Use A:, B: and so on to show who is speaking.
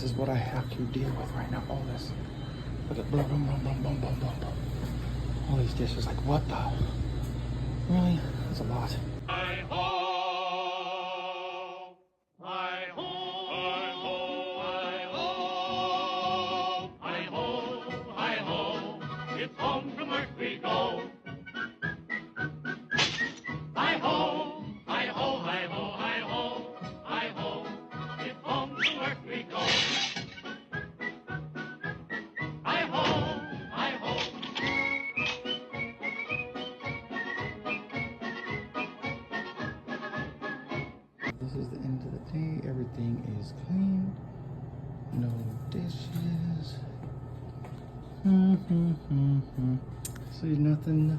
A: this is what I have to deal with right now. All this. Look at boom, boom, boom, boom, boom, boom, boom, boom. All these dishes. Like, what the? Really? That's a lot.
B: Hi ho, hi ho, hi ho, hi ho, hi ho, it's home from work we go. Hi ho, hi ho, hi ho, hi ho, hi ho, it's home from work we go. Hi ho, hi ho.
A: This is the end of the day. Everything is clean. No dishes. See, nothing.